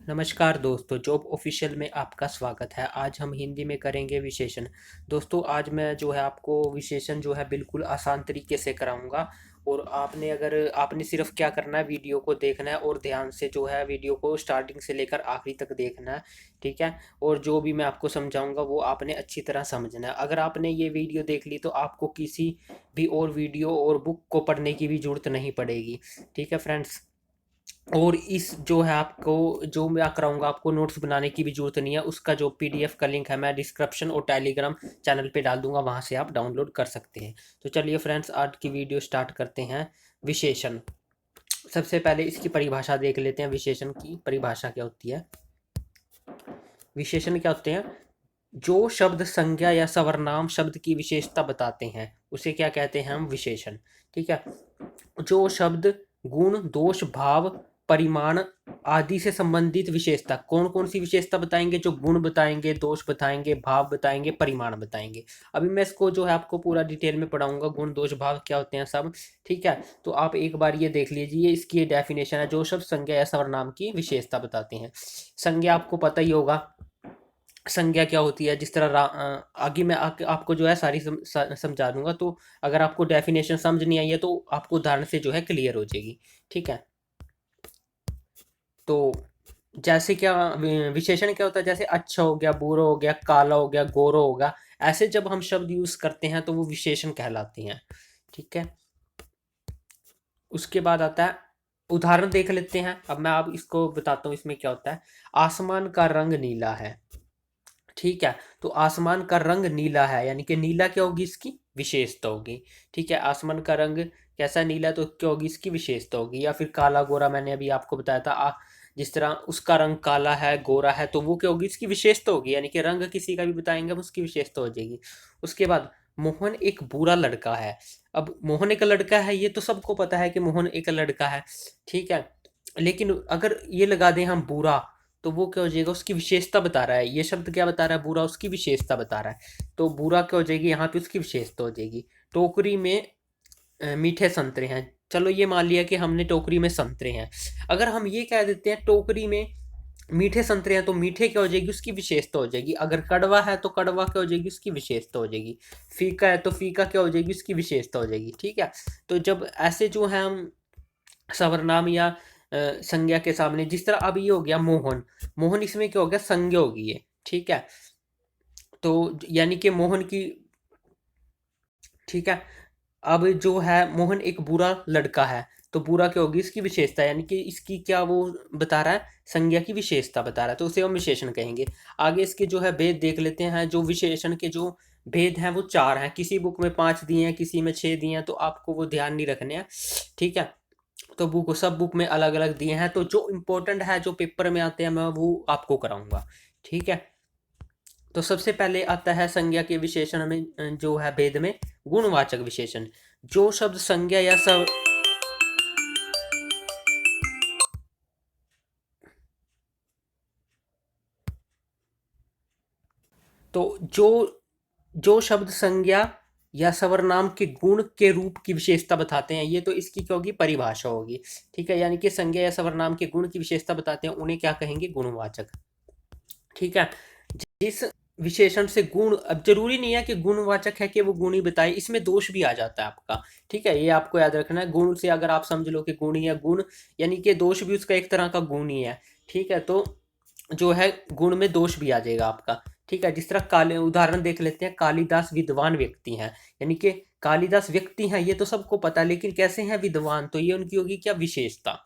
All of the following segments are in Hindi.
नमस्कार दोस्तों, जॉब ऑफिशियल में आपका स्वागत है। आज हम हिंदी में करेंगे विशेषण। दोस्तों, आज मैं जो है आपको विशेषण जो है बिल्कुल आसान तरीके से कराऊंगा। और आपने सिर्फ क्या करना है, वीडियो को देखना है और ध्यान से जो है वीडियो को स्टार्टिंग से लेकर आखिरी तक देखना है। ठीक है। और जो भी मैं आपको समझाऊंगा वो आपने अच्छी तरह समझना है। अगर आपने ये वीडियो देख ली तो आपको किसी भी और वीडियो और बुक को पढ़ने की भी जरूरत नहीं पड़ेगी। ठीक है फ्रेंड्स। और इस जो है आपको जो मैं कराऊंगा, आपको नोट्स बनाने की भी जरूरत नहीं है। उसका जो पीडीएफ का लिंक है मैं डिस्क्रिप्शन और टेलीग्राम चैनल पे डाल दूंगा, वहां से आप डाउनलोड कर सकते हैं। तो चलिए फ्रेंड्स, आज की वीडियो स्टार्ट करते हैं। विशेषण। सबसे पहले इसकी परिभाषा देख लेते हैं। विशेषण की परिभाषा क्या होती है। विशेषण क्या होते हैं? जो शब्द संज्ञा या सर्वनाम शब्द की विशेषता बताते हैं उसे क्या कहते हैं हम? विशेषण। ठीक है। जो शब्द गुण, दोष, भाव, परिमाण आदि से संबंधित विशेषता, कौन कौन सी विशेषता बताएंगे? जो गुण बताएंगे, दोष बताएंगे, भाव बताएंगे, परिमाण बताएंगे। अभी मैं इसको जो है आपको पूरा डिटेल में पढ़ाऊंगा, गुण, दोष, भाव क्या होते हैं सब। ठीक है। तो आप एक बार ये देख लीजिए, इसकी ये डेफिनेशन है। जो शब्द संज्ञा या सर्वनाम की विशेषता बताते हैं। संज्ञा आपको पता ही होगा, संज्ञा क्या होती है। जिस तरह आगे मैं आपको जो है सारी समझा दूंगा। तो अगर आपको डेफिनेशन समझ नहीं आई है तो आपको उदाहरण से जो है क्लियर हो जाएगी। ठीक है। तो जैसे क्या विशेषण क्या होता है? जैसे अच्छा हो गया, बुरा हो गया, काला हो गया, गोरा हो गया, ऐसे जब हम शब्द यूज करते हैं तो वो विशेषण कहलाते हैं। ठीक है। उसके बाद आता है, उदाहरण देख लेते हैं। अब मैं आप इसको बताता हूँ इसमें क्या होता है। आसमान का रंग नीला है। ठीक है। तो आसमान का रंग नीला है, यानी कि नीला क्या होगी? इसकी विशेषता होगी। ठीक है। आसमान का रंग कैसा? नीला। तो क्या होगी? इसकी विशेषता होगी। या फिर काला गोरा, मैंने अभी आपको बताया था। जिस तरह उसका रंग काला है, गोरा है, तो वो क्या होगी? इसकी विशेषता होगी। यानी कि रंग किसी का भी बताएंगे हम, उसकी विशेषता हो जाएगी। उसके बाद, मोहन एक बुरा लड़का है। अब मोहन एक लड़का है, ये तो सबको पता है कि मोहन एक लड़का है। ठीक है। लेकिन अगर ये लगा दें हम बुरा, तो वो क्या हो जाएगा? उसकी विशेषता बता रहा है। ये शब्द क्या बता रहा है? बुरा, उसकी विशेषता बता रहा है। तो बुरा क्या हो जाएगी? यहाँ पे उसकी विशेषता हो जाएगी। टोकरी में मीठे संतरे हैं। चलो ये मान लिया कि हमने टोकरी में संतरे हैं। अगर हम ये कह देते हैं टोकरी में मीठे संतरे हैं, तो मीठे क्या हो जाएगी? उसकी विशेषता हो जाएगी। अगर कड़वा है तो कड़वा क्या हो जाएगी? उसकी विशेषता हो जाएगी। फीका है तो फीका क्या हो जाएगी? उसकी विशेषता हो जाएगी। ठीक है। तो जब ऐसे जो है हम सर्वनाम या संज्ञा के सामने, जिस तरह अब ये हो गया मोहन। मोहन इसमें क्या हो गया? संज्ञा होगी ये। ठीक है। तो यानी कि मोहन की, ठीक है। अब जो है मोहन एक बुरा लड़का है, तो बुरा क्या होगी? इसकी विशेषता, यानी कि इसकी क्या वो बता रहा है? संज्ञा की विशेषता बता रहा है, तो उसे हम विशेषण कहेंगे। आगे इसके जो है भेद देख लेते हैं। जो विशेषण के जो भेद हैं वो 4 हैं। किसी बुक में 5 दिए हैं, किसी में 6 दिए हैं, तो आपको वो ध्यान नहीं रखने हैं। ठीक है। तो सब बुक में अलग अलग दिए हैं। तो जो इम्पोर्टेंट है, जो पेपर में आते हैं, मैं वो आपको कराऊंगा। ठीक है। तो सबसे पहले आता है संज्ञा के विशेषण में, जो है भेद में, गुणवाचक विशेषण। जो शब्द संज्ञा या सब, तो जो शब्द संज्ञा या सर्वनाम के गुण के रूप की विशेषता बताते हैं, ये तो इसकी क्या होगी? परिभाषा होगी। ठीक है। यानी कि संज्ञा या सर्वनाम के गुण की विशेषता बताते हैं, उन्हें क्या कहेंगे? गुणवाचक। ठीक है। जिस विशेषण से गुण, अब जरूरी नहीं है कि गुणवाचक है कि वो गुण ही बताए, इसमें दोष भी आ जाता है आपका। ठीक है। ये आपको याद रखना है। गुण से अगर आप समझ लो कि गुण या गुण, यानी कि दोष भी उसका एक तरह का गुण ही है। ठीक है। तो जो है गुण में दोष भी आ जाएगा आपका। ठीक है। जिस तरह काले, उदाहरण देख लेते हैं। कालिदास विद्वान व्यक्ति हैं, यानी कि कालिदास व्यक्ति हैं, ये तो सबको पता है, लेकिन कैसे हैं? विद्वान। तो ये उनकी होगी क्या? विशेषता।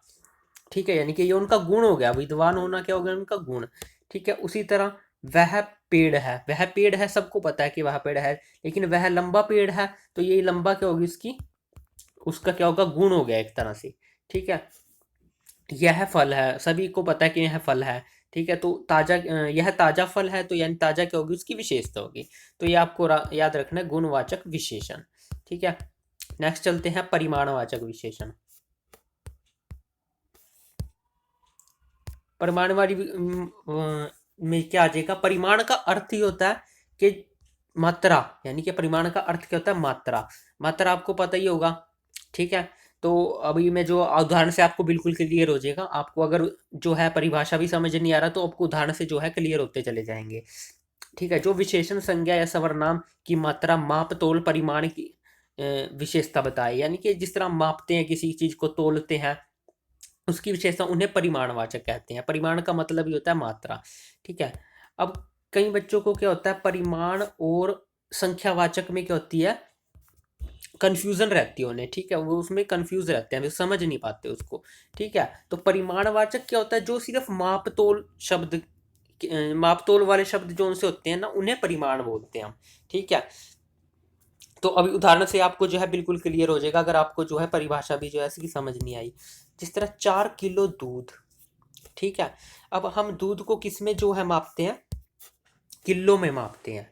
ठीक है। यानी कि ये उनका गुण हो गया। विद्वान होना क्या हो गया? उनका गुण। ठीक है। उसी तरह, वह पेड़ है। वह पेड़ है, सबको पता है कि वह पेड़ है, लेकिन वह लंबा पेड़ है, तो ये लंबा क्या होगी? इसकी, उसका क्या होगा? गुण हो गया एक तरह से। ठीक है। यह फल है, सभी को पता है कि यह फल है। ठीक है। तो ताजा, यह ताजा फल है, तो यानी ताजा क्या होगी? उसकी विशेषता होगी। तो ये आपको याद रखना है, गुणवाचक विशेषण। ठीक है। नेक्स्ट चलते हैं परिमाणवाचक विशेषण। परिमाणवादी में क्या आ जाएगा? परिमाण का अर्थ ही होता है कि मात्रा, यानी कि परिमाण का अर्थ क्या होता है? मात्रा। मात्रा आपको पता ही होगा। ठीक है। तो अभी मैं जो उदाहरण से आपको बिल्कुल क्लियर हो जाएगा। आपको अगर जो है परिभाषा भी समझ नहीं आ रहा तो आपको उदाहरण से जो है क्लियर होते चले जाएंगे। ठीक है, जो विशेषण संज्ञा या सर्वनाम की मात्रा माप तोल परिमाण की विशेषता बताए, यानी कि जिस तरह हम मापते हैं किसी चीज को, तोलते हैं, उसकी विशेषता, उन्हें परिमाणवाचक कहते हैं। परिमाण का मतलब ही होता है मात्रा। ठीक है। अब कई बच्चों को क्या होता है, परिमाण और संख्यावाचक में क्या होती है, कंफ्यूजन रहती है उन्हें। ठीक है, वो उसमें कंफ्यूज रहते हैं, वे समझ नहीं पाते उसको। ठीक है, तो परिमाणवाचक क्या होता है, जो सिर्फ माप तोल शब्द, माप तोल वाले शब्द जो उनसे होते हैं ना, उन्हें परिमाण बोलते हैं हम। ठीक है, तो अभी उदाहरण से आपको जो है बिल्कुल क्लियर हो जाएगा, अगर आपको जो है परिभाषा भी जो है इसकी समझ नहीं आई। जिस तरह 4 किलो दूध। ठीक है, अब हम दूध को किस में जो है मापते हैं, किलो में मापते हैं।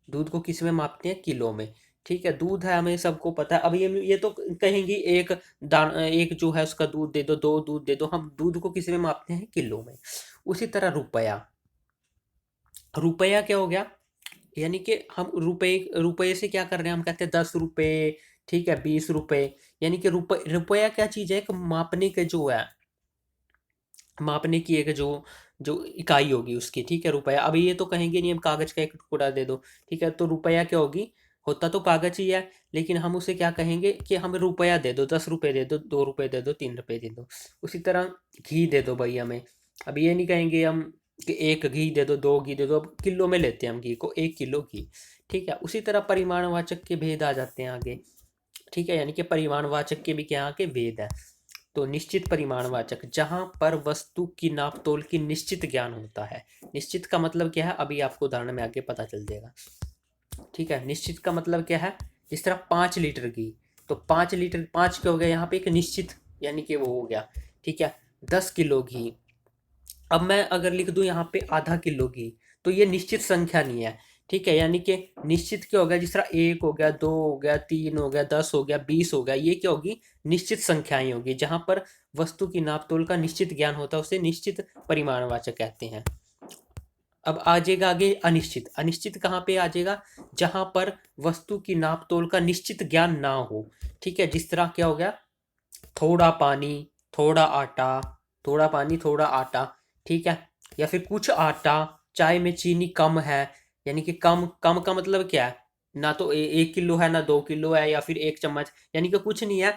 दूध को किस में मापते हैं, किलो में। ठीक है, दूध है, हमें सबको पता है। अब ये तो कहेंगी एक दान, एक जो है उसका दूध दे दो, 2 दूध दे दो। हम दूध को किस में मापते हैं, किलो में। उसी तरह रुपया। रुपया क्या हो गया, यानी कि हम रुपए, रुपये से क्या कर रहे हैं, हम कहते हैं 10 रुपये। ठीक है, 20 रुपये। यानी कि रुपया क्या चीज़ है, एक मापने के जो है, मापने की एक जो जो इकाई होगी उसकी। ठीक है, रुपया। अभी ये तो कहेंगे नहीं हम कागज का एक टुकड़ा दे दो। ठीक है, तो रुपया क्या होगी, होता तो कागज ही है, लेकिन हम उसे क्या कहेंगे कि हमें रुपया दे दो, 10 रुपये दे दो, 2 रुपये दे दो, 3 रुपये दे दो। उसी तरह घी दे दो भाई हमें। अब ये नहीं कहेंगे हम कि एक घी दे दो, 2 घी दे दो। अब किलो में लेते हैं हम घी को, 1 किलो घी। ठीक है, उसी तरह परिमाणवाचक के भेद आ जाते हैं आगे। ठीक है, यानी कि परिमाणवाचक के भी क्या आगे भेद है। तो निश्चित परिमाणवाचक, जहां पर वस्तु की नापतोल की निश्चित ज्ञान होता है। निश्चित का मतलब क्या है, अभी आपको उदाहरण में आगे पता चल जाएगा। ठीक है, निश्चित का मतलब क्या है, जिस तरह 5 लीटर घी, तो 5 लीटर, 5 क्या हो गया यहाँ पे, एक निश्चित, यानी कि वो हो गया। ठीक है, 10 किलो घी। अब मैं अगर लिख दूं यहाँ पे ½ किलो घी, तो ये निश्चित संख्या नहीं है। ठीक है, यानी कि निश्चित क्या हो गया, जिस तरह 1 हो गया, 2 हो गया, 3 हो गया, 10 हो गया, 20 हो गया, ये क्या होगी, निश्चित संख्याएं होगी। जहां पर वस्तु की नापतोल का निश्चित ज्ञान होता है उसे निश्चित परिमाणवाचक कहते हैं। अब आ जाएगा आगे अनिश्चित। अनिश्चित कहाँ पे आ जाएगा, जहां पर वस्तु की नापतोल का निश्चित ज्ञान ना हो। ठीक है, जिस तरह क्या हो गया, थोड़ा पानी, थोड़ा आटा, थोड़ा पानी, थोड़ा आटा। ठीक है, या फिर कुछ आटा, चाय में चीनी कम है। यानी कि कम, कम का मतलब क्या है, ना तो 1 किलो है, ना 2 किलो है, या फिर 1 चम्मच, यानी कि कुछ नहीं है,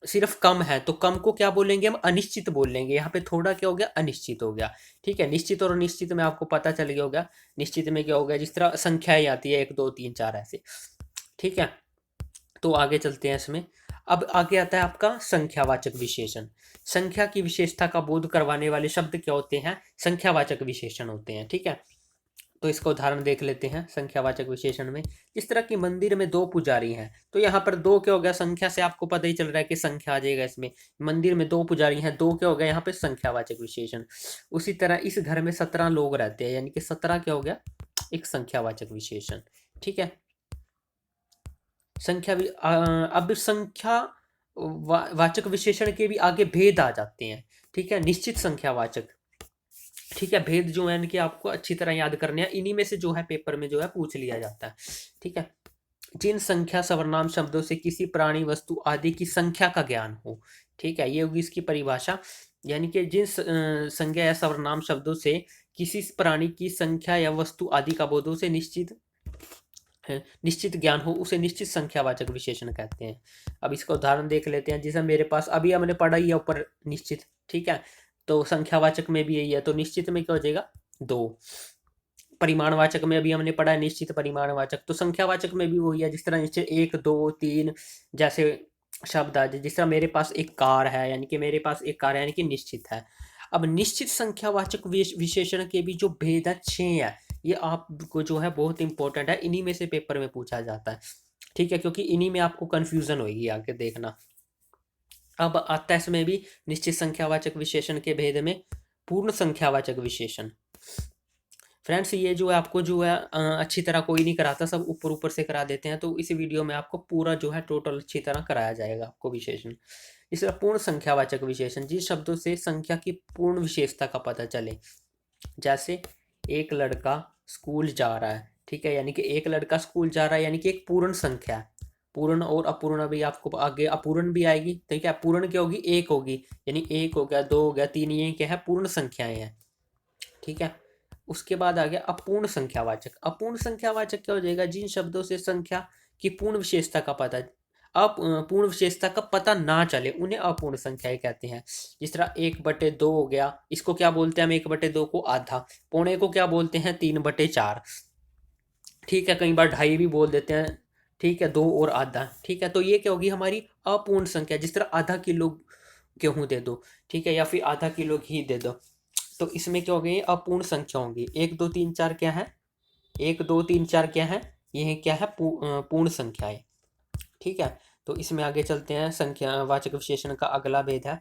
सिर्फ कम है। तो कम को क्या बोलेंगे, हम अनिश्चित बोलेंगे। यहाँ पे थोड़ा क्या हो गया, अनिश्चित हो गया। ठीक है, निश्चित और अनिश्चित में आपको पता चल गया होगा। निश्चित में क्या हो गया, जिस तरह संख्याएं आती है 1 2 3 4 ऐसे। ठीक है, तो आगे चलते हैं इसमें। अब आगे आता है आपका संख्यावाचक विशेषण। संख्या की विशेषता का बोध करवाने वाले शब्द क्या होते हैं, संख्यावाचक विशेषण होते हैं। ठीक है, तो इसका उदाहरण देख लेते हैं संख्यावाचक विशेषण में। इस तरह की मंदिर में 2 पुजारी हैं, तो यहाँ पर 2 क्या हो गया, संख्या से आपको पता ही चल रहा है कि संख्या आ जाएगा इसमें। मंदिर में 2 पुजारी हैं, 2 क्या हो गया यहाँ पे, संख्यावाचक विशेषण। उसी तरह इस घर में 17 लोग रहते हैं, यानी कि 17 क्या हो गया, एक संख्यावाचक विशेषण। ठीक है, संख्या अब संख्या वाचक विशेषण के भी आगे भेद आ जाते हैं। ठीक है, निश्चित संख्यावाचक। ठीक है, भेद जो है इनके आपको अच्छी तरह याद करने हैं, इन्हीं में से जो है पेपर में जो है पूछ लिया जाता है। ठीक है, जिन संख्या सर्वनाम शब्दों से किसी प्राणी, वस्तु आदि की संख्या का ज्ञान हो। ठीक है, ये होगी इसकी परिभाषा। यानी कि जिन संज्ञा या सर्वनाम शब्दों से किसी प्राणी की संख्या या वस्तु आदि का बोधों से निश्चित ज्ञान हो, उसे निश्चित संख्यावाचक विशेषण कहते हैं। अब इसका उदाहरण देख लेते हैं। जैसे मेरे पास अभी हमने पढ़ा ही है ऊपर निश्चित। ठीक है, तो संख्यावाचक में भी यही है, तो निश्चित में क्या हो जाएगा, 2। परिमाणवाचक में अभी हमने पढ़ा है निश्चित परिमाणवाचक, तो संख्यावाचक में भी वही है। जिस तरह निश्चित 1 2 3 जैसे शब्द आ जाए। जिस तरह मेरे पास एक कार है, यानी कि मेरे पास एक कार है, यानी कि निश्चित है। अब निश्चित संख्यावाचक विशेषण के भी जो भेद है 6 है। ये आपको जो है बहुत इंपॉर्टेंट है, इन्हीं में से पेपर में पूछा जाता है। ठीक है, क्योंकि इन्हीं में आपको कंफ्यूजन होगी आगे देखना। अब आता है इसमें भी निश्चित संख्यावाचक विशेषण के भेद में पूर्ण संख्यावाचक विशेषण। फ्रेंड्स, ये जो है आपको जो है अच्छी तरह कोई नहीं कराता, सब ऊपर ऊपर से करा देते हैं। तो इस वीडियो में आपको पूरा जो है टोटल अच्छी तरह कराया जाएगा आपको विशेषण। इस तरह पूर्ण संख्यावाचक विशेषण, जिस शब्दों से संख्या की पूर्ण विशेषता का पता चले। जैसे एक लड़का स्कूल जा रहा है। ठीक है, यानी कि एक लड़का स्कूल जा रहा है, यानी कि एक पूर्ण संख्या है। पूर्ण और अपूर्ण भी आपको आगे अपूर्ण भी आएगी। ठीक है, पूर्ण क्या होगी, एक होगी, यानी एक हो गया, दो हो गया, तीन, ये क्या है, पूर्ण संख्याएं हैं। ठीक है, उसके बाद आ गया अपूर्ण संख्यावाचक। अपूर्ण संख्यावाचक क्या हो जाएगा, जिन शब्दों से संख्या की पूर्ण विशेषता का पता अपूर्ण विशेषता का पता ना चले उन्हें अपूर्ण संख्याएं कहते हैं। जिस तरह 1/2 हो गया, इसको क्या बोलते हैं हम, 1/2 को आधा। पौने को क्या बोलते हैं, 3/4। ठीक है, कई बार ढाई भी बोल देते हैं। ठीक है, दो और आधा। ठीक है, तो ये क्या होगी हमारी अपूर्ण संख्या। जिस तरह आधा किलो गेहूं दे दो, ठीक है, या फिर आधा किलो घी दे दो, तो इसमें क्या हो गई, अपूर्ण संख्या होंगी। 1 2 3 4 क्या है, 1 2 3 4 क्या है, ये क्या है, पूर्ण संख्याएं। ठीक है, तो इसमें आगे चलते हैं। संख्या वाचक विशेषण का अगला भेद है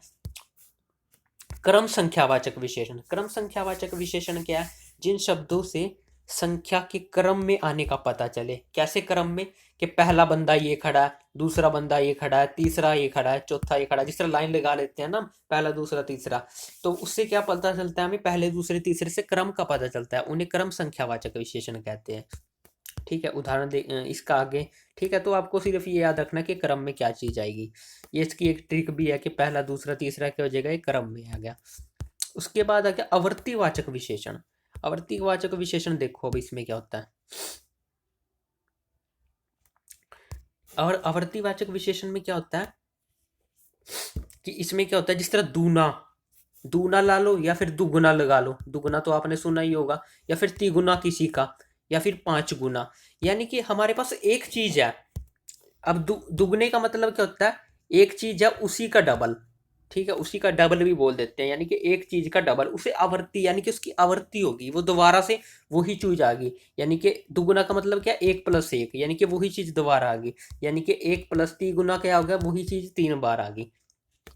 क्रम संख्यावाचक विशेषण। क्रम संख्यावाचक विशेषण क्या है, जिन शब्दों से संख्या के क्रम में आने का पता चले। कैसे क्रम में, कि पहला बंदा ये खड़ा है, दूसरा बंदा ये खड़ा है, तीसरा ये खड़ा है, चौथा ये खड़ा है। जिस तरह लाइन लगा लेते हैं ना, पहला दूसरा तीसरा, तो उससे क्या पता चलता है हमें, पहले दूसरे तीसरे से क्रम का पता चलता है, उन्हें क्रम संख्यावाचक विशेषण कहते हैं। ठीक है, उदाहरण दे इसका आगे। ठीक है, तो आपको सिर्फ ये याद रखना कि क्रम में क्या चीज आएगी। ये इसकी एक ट्रिक भी है कि पहला दूसरा तीसरा क्या हो जाएगा, ये क्रम में आ गया। उसके बाद आ गया आवर्तीवाचक विशेषण। आवर्तीवाचक विशेषण देखो अब इसमें क्या होता है। और आवर्तीवाचक विशेषण में क्या होता है कि इसमें क्या होता है, जिस तरह दूना, दूना ला लो या फिर दुगुना लगा लो। दुगुना तो आपने सुना ही होगा, या फिर तिगुना किसी का, या फिर 5 गुना। यानी कि हमारे पास एक चीज है। अब दुगने का मतलब क्या होता है, एक चीज है उसी का डबल। ठीक है, उसी का डबल भी बोल देते हैं, यानी कि एक चीज का डबल, उसे आवर्ती, यानी कि उसकी आवर्ती होगी, वो दोबारा से वही चीज आ गई। यानी कि दुगुना का मतलब क्या, 1+1, यानी कि वही चीज दोबारा आ गई। यानी कि 1+3 गुना क्या हो गया, वही चीज 3 बार आ गई।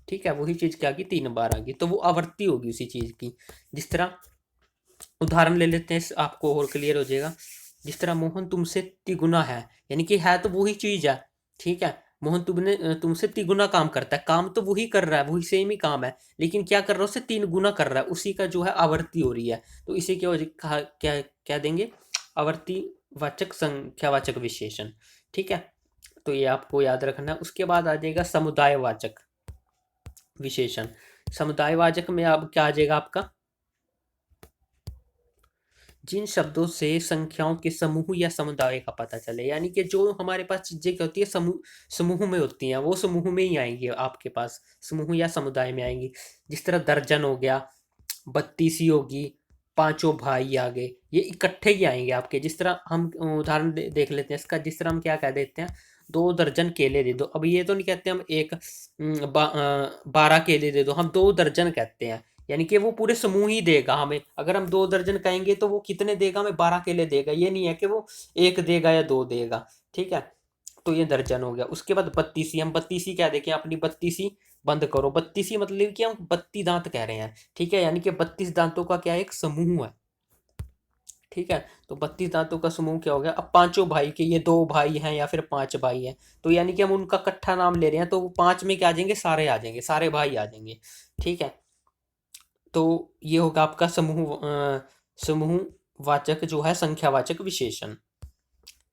ठीक है, वही चीज क्या आ गई, 3 बार आ गई, तो वो आवर्ती होगी उसी चीज की। जिस तरह उदाहरण ले लेते हैं, आपको और क्लियर हो जाएगा। जिस तरह मोहन तुमसे तिगुना है, यानी कि है तो वही चीज है। ठीक है, मोहन तुमसे तिगुना काम करता है, काम तो वही कर रहा है, वही सेम ही काम है, लेकिन क्या कर रहा है, उससे 3 गुना कर रहा है, उसी का जो है आवर्ती हो रही है। तो इसे क्या कहा, क्या क्या देंगे, आवर्ती वाचक संख्यावाचक विशेषण। ठीक है, तो ये आपको याद रखना है। उसके बाद आ जाएगा समुदायवाचक विशेषण। समुदायवाचक में अब क्या आ जाएगा आपका, जिन शब्दों से संख्याओं के समूह या समुदाय का पता चले। यानी कि जो हमारे पास चीजें क्या होती है, समूह समूह में होती हैं, वो समूह में ही आएंगी आपके पास, समूह या समुदाय में आएंगी। जिस तरह दर्जन हो गया, बत्तीसी होगी, पांचों भाई आ गए, ये इकट्ठे ही आएंगे आपके। जिस तरह हम उदाहरण देख लेते हैं इसका। जिस तरह हम क्या कह देते हैं, 2 दर्जन केले दे दो। अब ये तो नहीं कहते हम 12 केले दे दो, हम 2 दर्जन कहते हैं। यानी कि वो पूरे समूह ही देगा हमें। अगर हम 2 दर्जन कहेंगे तो वो कितने देगा हमें, 12 केले देगा। ये नहीं है कि वो एक देगा या दो देगा। ठीक है, तो ये दर्जन हो गया। उसके बाद बत्तीसी, हम बत्तीसी क्या देखें, अपनी बत्तीसी बंद करो। बत्तीसी मतलब कि हम 32 दांत कह रहे हैं। ठीक है, यानी कि 32 दांतों का क्या है, एक समूह है। ठीक है, तो 32 दांतों का समूह क्या हो गया। अब पांचों भाई के, ये 2 भाई हैं या फिर 5 भाई हैं, तो यानी कि हम उनका इकट्ठा नाम ले रहे हैं, तो वो 5 में क्या आ जाएंगे, सारे आ जाएंगे, सारे भाई आ जाएंगे। ठीक है, तो ये होगा आपका समूह वाचक जो है संख्यावाचक विशेषण।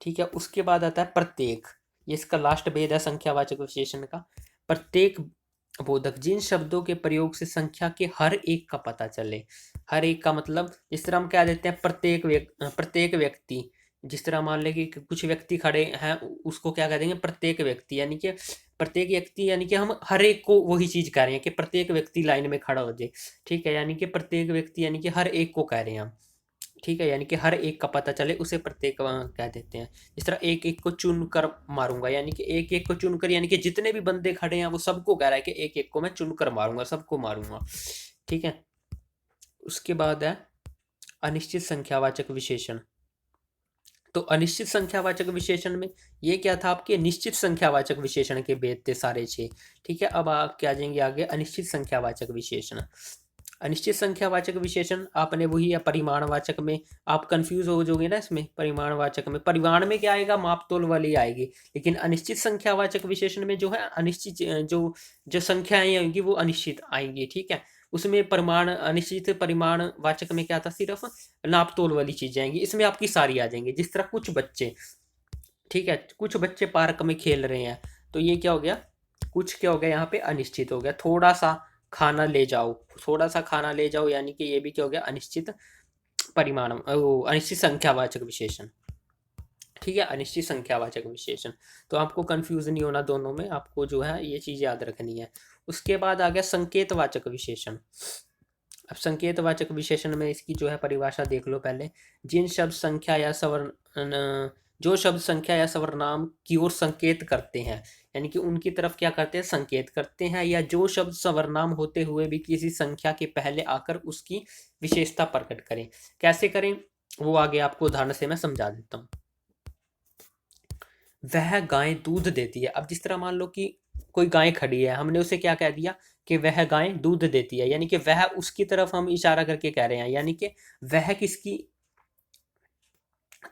ठीक है, उसके बाद आता है प्रत्येक। ये इसका लास्ट भेद है संख्यावाचक विशेषण का। प्रत्येक बोधक, जिन शब्दों के प्रयोग से संख्या के हर एक का पता चले। हर एक का मतलब, जिस तरह हम क्या देते हैं, प्रत्येक व्यक्ति। जिस तरह मान लें कि कुछ व्यक्ति खड़े हैं, उसको क्या कह देंगे, प्रत्येक व्यक्ति। यानी कि प्रत्येक व्यक्ति, यानी कि हम हर एक को वही चीज कह रहे हैं कि प्रत्येक व्यक्ति लाइन में खड़ा हो जाए। ठीक है, यानी कि प्रत्येक व्यक्ति, यानी कि हर एक को कह रहे हैं हम। ठीक है, यानी कि हर एक का पता चले, उसे प्रत्येक कह देते हैं। इस तरह एक एक को चुन कर मारूंगा, यानी कि एक एक को चुनकर, यानी कि जितने भी बंदे खड़े हैं वो सबको कह रहा है कि एक एक को मैं चुन कर मारूंगा, सबको मारूंगा। ठीक है, उसके बाद है अनिश्चित संख्यावाचक विशेषण। तो अनिश्चित संख्यावाचक विशेषण में ये क्या था, आपके निश्चित संख्यावाचक विशेषण के भेद थे सारे 6। ठीक है, अब आप क्या जाएंगे आगे, अनिश्चित संख्यावाचक विशेषण। अनिश्चित संख्यावाचक विशेषण आपने वही है परिमाणवाचक में। आप कंफ्यूज हो जाओगे ना इसमें, परिमाणवाचक में, परिमाण में क्या आएगा, मापतोल वाली आएगी। लेकिन अनिश्चित संख्यावाचक विशेषण में जो है अनिश्चित, जो जो संख्याएं आएंगी वो अनिश्चित आएंगी। ठीक है, उसमें परिमाण, अनिश्चित परिमाण वाचक में क्या था, सिर्फ नापतोल वाली चीजें आएंगी, इसमें आपकी सारी आ जाएंगी। जिस तरह कुछ बच्चे, ठीक है, कुछ बच्चे पार्क में खेल रहे हैं, तो ये क्या हो गया, कुछ क्या हो गया यहाँ पे अनिश्चित हो गया। थोड़ा सा खाना ले जाओ, थोड़ा सा खाना ले जाओ, यानी कि ये भी क्या हो गया, अनिश्चित परिमाण, अनिश्चित संख्यावाचक विशेषण। ठीक है, अनिश्चित संख्यावाचक विशेषण। तो आपको कंफ्यूज नहीं होना दोनों में, आपको जो है ये चीज याद रखनी है। उसके बाद आ गया संकेतवाचक विशेषण। अब संकेतवाचक विशेषण में इसकी जो है परिभाषा देख लो पहले। जिन शब्द संख्या या सवर्ण, जो शब्द संख्या या सर्वनाम की ओर संकेत करते हैं, यानी कि उनकी तरफ क्या करते हैं, संकेत करते हैं, या जो शब्द सर्वनाम होते हुए भी किसी संख्या के पहले आकर उसकी विशेषता प्रकट करें। कैसे करें वो आगे आपको उदाहरण से मैं समझा देता हूँ। वह गाय दूध देती है। अब जिस तरह मान लो कि कोई गाय खड़ी है, हमने उसे क्या कह दिया कि वह गाय दूध देती है, यानी कि वह उसकी तरफ हम इशारा करके कह रहे हैं, यानी कि वह किसकी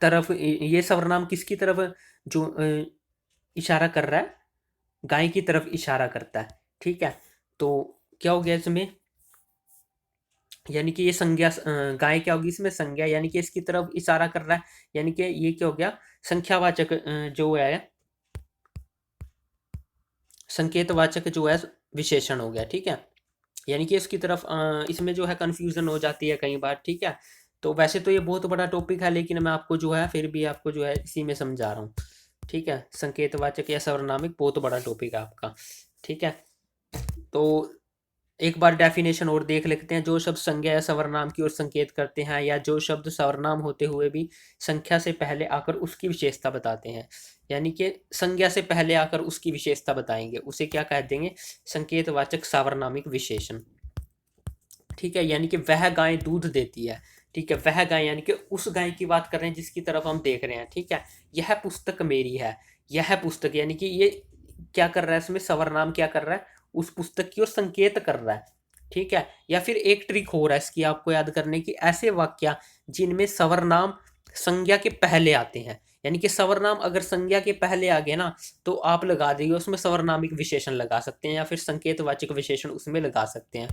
तरफ, ये सर्वनाम किसकी तरफ जो इशारा कर रहा है, गाय की तरफ इशारा करता है। ठीक है, तो क्या हो गया इसमें, यानी कि ये संज्ञा, गाय क्या होगी इसमें, संज्ञा, यानी कि इसकी तरफ इशारा कर रहा है, यानी कि ये क्या हो गया, संख्यावाचक जो है, संकेतवाचक जो है विशेषण हो गया। ठीक है, यानी कि इसकी तरफ इसमें जो है कंफ्यूजन हो जाती है कई बार। ठीक है, तो वैसे तो ये बहुत बड़ा टॉपिक है, लेकिन मैं आपको जो है फिर भी आपको जो है इसी में समझा रहा हूँ। ठीक है, संकेतवाचक या सर्वनामिक बहुत बड़ा टॉपिक है आपका। ठीक है, तो एक बार डेफिनेशन और देख लेते हैं। जो शब्द संज्ञा या सर्वनाम की ओर संकेत करते हैं, या जो शब्द सर्वनाम होते हुए भी संख्या से पहले आकर उसकी विशेषता बताते हैं, यानी कि संज्ञा से पहले आकर उसकी विशेषता बताएंगे, उसे क्या कह देंगे, संकेतवाचक सार्वनामिक विशेषण। ठीक है, यानी कि वह गाय दूध देती है। ठीक है, वह गाय यानी कि उस गाय की बात कर रहे हैं जिसकी तरफ हम देख रहे हैं। ठीक है, यह पुस्तक मेरी है, यह पुस्तक, यानी कि ये क्या कर रहा है, इसमें सर्वनाम क्या कर रहा है, उस पुस्तक की ओर संकेत कर रहा है। ठीक है, या फिर एक ट्रिक हो रहा है इसकी आपको याद करने की, ऐसे वाक्य जिनमें सर्वनाम संज्ञा के पहले आते हैं, यानी कि सर्वनाम अगर संज्ञा के पहले आ गए ना, तो आप लगा देंगे उसमें सर्वनामिक विशेषण लगा सकते हैं, या फिर संकेतवाचक विशेषण उसमें लगा सकते हैं।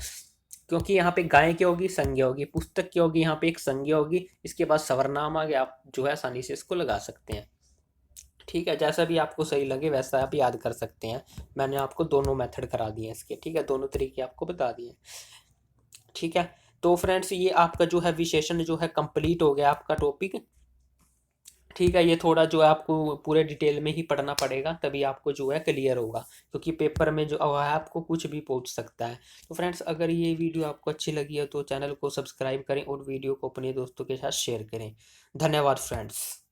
क्योंकि यहाँ पे गाय क्या होगी, संज्ञा होगी, पुस्तक क्या होगी, यहाँ पे एक संज्ञा होगी, इसके बाद सर्वनाम आ गया, आप जो है आसानी से इसको लगा सकते हैं। ठीक है, जैसा भी आपको सही लगे वैसा आप याद कर सकते हैं। मैंने आपको दोनों मेथड करा दिए हैं इसके। ठीक है, दोनों तरीके आपको बता दिए। ठीक है, तो फ्रेंड्स ये आपका जो है विशेषण जो है कंप्लीट हो गया आपका टॉपिक। ठीक है, ये थोड़ा जो है आपको पूरे डिटेल में ही पढ़ना पड़ेगा, तभी आपको जो है क्लियर होगा, क्योंकि पेपर में जो है आपको कुछ भी पूछ सकता है। तो फ्रेंड्स अगर ये वीडियो आपको अच्छी लगी है तो चैनल को सब्सक्राइब करें और वीडियो को अपने दोस्तों के साथ शेयर करें। धन्यवाद फ्रेंड्स।